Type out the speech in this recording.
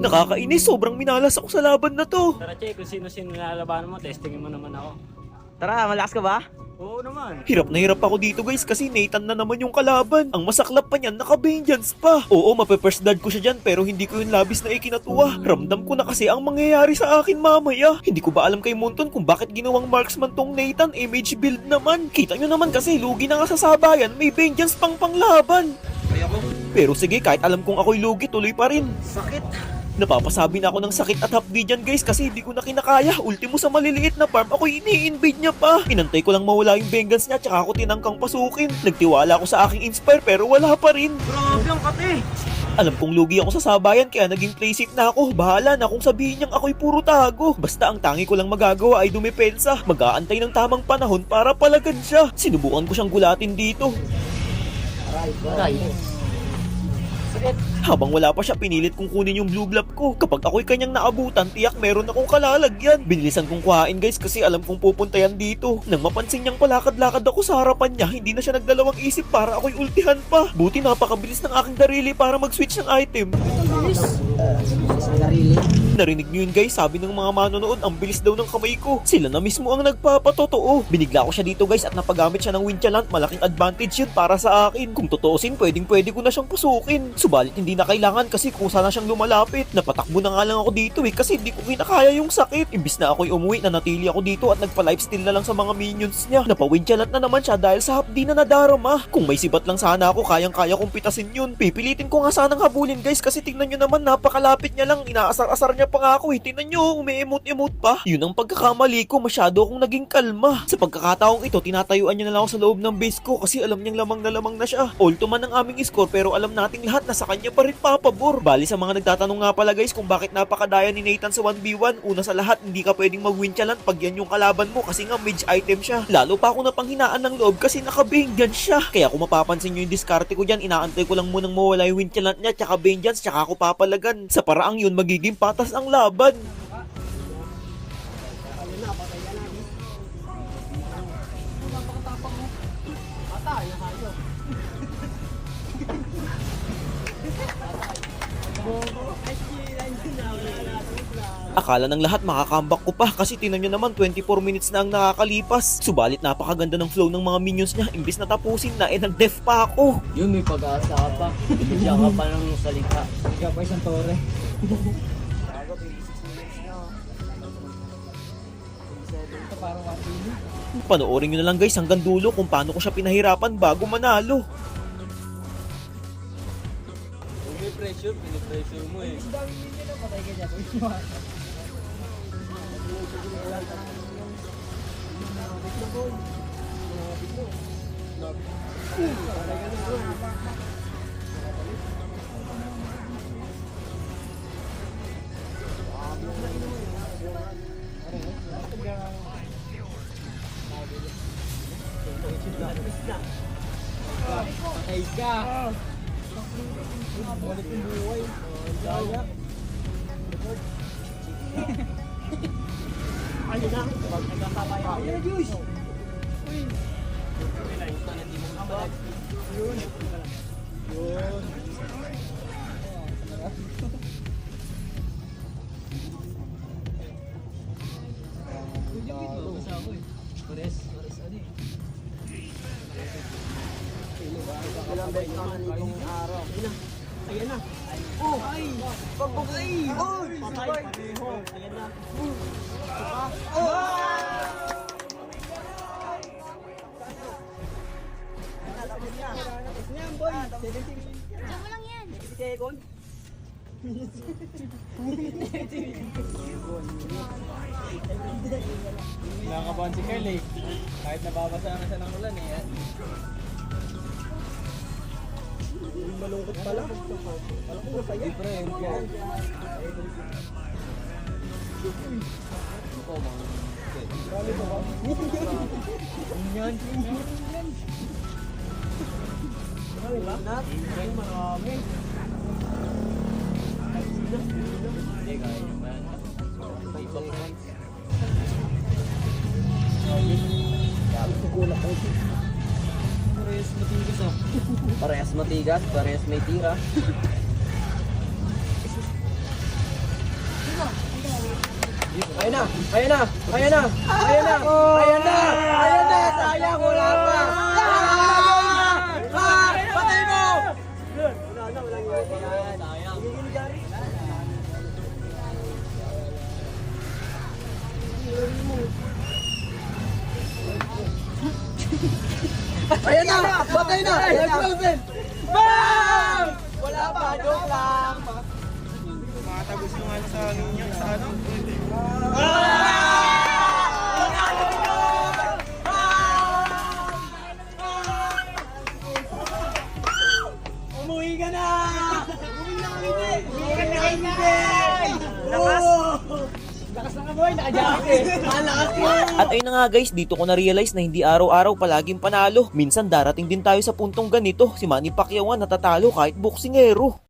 Nakakainis, sobrang minalas ako sa laban na to. Tara, Che, kung sino-sino nilalabanan mo, testingin mo naman ako. Tara, malakas ka ba? Oo naman. Hirap na hirap ako dito guys kasi Nathan na naman yung kalaban. Ang masaklap pa niyan, naka-vengeance pa. Oo, mape-first blood ko siya dyan pero hindi ko yung labis na ikinatuwa. Ramdam ko na kasi ang mangyayari sa akin mamaya. Hindi ko ba alam kay Monton kung bakit ginawang marksman tong Nathan, image build naman. Kita nyo naman kasi lugi na nga sa sabayan, may vengeance pang panglaban. Pero sige, kahit alam kong ako'y lugi, tuloy pa rin. Sakit. Napapasabi na ako ng sakit at hapdi dyan guys kasi hindi ko na kinakaya. Ultimo sa maliliit na farm, ako ini-invade niya pa. Inantay ko lang mawala yung vengeance niya tsaka ako tinangkang pasukin. Nagtiwala ako sa aking inspire pero wala pa rin. Grabe ang kate. Alam kong lugi ako sa sabayan kaya naging play safe na ako. Bahala na kung sabihin niyang ako'y puro tago. Basta ang tangi ko lang magagawa ay dumepensa. Mag-aantay ng tamang panahon para palagan siya. Sinubukan ko siyang gulatin dito. Aray. Habang wala pa siya, pinilit kong kunin yung blue blob ko. Kapag ako'y kanyang naabutan, tiyak meron akong kalalagyan. Binilisan kong kuhain guys kasi alam kong pupunta yan dito. Nang mapansin niyang palakad-lakad ako sa harapan niya, hindi na siya nagdalawang isip para ako'y ultihan pa. Buti napakabilis ng aking darili para mag-switch ng item. Sarili. Narinig niyo yun guys, sabi ng mga manonood, ang bilis daw ng kamay ko. Sila na mismo ang nagpapatotoo. Binigla ko siya dito guys at napagamit siya ng Winchalant. Malaking advantage yun para sa akin. Kung totoosin, pwede ko na siyang pasukin. Subalit hindi na kailangan kasi kusa na siyang lumalapit. Napatakbo na nga lang ako dito kasi hindi ko kinakaya yung sakit. Imbis na ako'y umuwi, nanatili ako dito at nagpa-lifesteal na lang sa mga minions niya. Napa-Winchalant na naman siya dahil sa hapdi na nadarama. Kung may sibat lang sana ako, kayang-kaya kong pitasin yun. Pipilitin ko nga sanang habulin guys kasi tingnan nyo naman, napakalapit niya lang. Inaasar-asar niya pa nga ako Tingnan nyo, umi-emote-emote pa. Yun ang pagkakamali ko, masyado akong naging kalma. Sa pagkakataong ito, tinatayuan niya na lang ako sa loob ng base ko kasi alam niyang lamang na siya. Ulto man ang aming score pero alam nating lahat na sa kanya pa rin papabor. Bali sa mga nagtatanong nga pala guys kung bakit napakadaya ni Nathan sa 1v1. Una sa lahat, hindi ka pwedeng mag-Winchalant pag yan yung kalaban mo kasi nga mage item siya. Lalo pa ako napanghinaan ng loob kasi naka-vengeance siya. Kaya kung mapapansin nyo yung diskarte ko dyan, inaantay ko lang munang mawala yung Winchalant niya tsaka vengeance tsaka ako papalagan. Sa paraang yun, magiging patas ang laban. Akala ng lahat makakambak ko pa kasi tinan nyo naman 24 minutes na ang nakakalipas. Subalit napakaganda ng flow ng mga minions niya. Imbis na tapusin na, nag-def pa ako. Yun, may pag-asa ka pa. Diyan ka pa ng salika. Ikaw pa isang tore. Panoorin nyo na lang guys hanggang dulo kung paano ko siya pinahirapan bago manalo. Kung may pressure, pinipressure mo eh. Patay ka. Balik yung buhay. Daya. Ayun na. Nagkakabay ako. Ayun na, Juice. Yun. Yun. Pares ano eh. Ilang beses naman itong araw. Ayan na. Oh! Ay! Pagbugay! Oh! Patay! Ayan na. Oh! Yan, boy! 70 Diyan mo lang yan. second. Nakakabahan si Carl eh. Kahit nababasa na siya ng ulan eh. Malungkot pala. Alam ko masaya. Different yan. Ako mga. Kali ba ba? Yan. Marami ba? Marami. Hindi kaya nyo man. May ibang man. Sukulak ko. Parehas matigas ah. Parehas matigas, parehas may tira. Ayan na! Ayan na! Ayan na! Ayan na! Ayan na! Ayan na! Sayang, wala pa! Patay mo! Wala na, walang yun. Sayang. Ayan na! Patay na! Nag-frozen! Bang! Wala pa, joke lang. Makatagos yung ano sa niya, sa ano. Umuwi ka na! Umuwi na kami, Umuwi ka na kami, Lakas! Lakas ng amoy, naka-jacket! Lakas yun! At ayun na nga guys, dito ko na-realize na hindi araw-araw palaging panalo. Minsan darating din tayo sa puntong ganito. Si Manny Pacquiao nga natatalo kahit boksingero.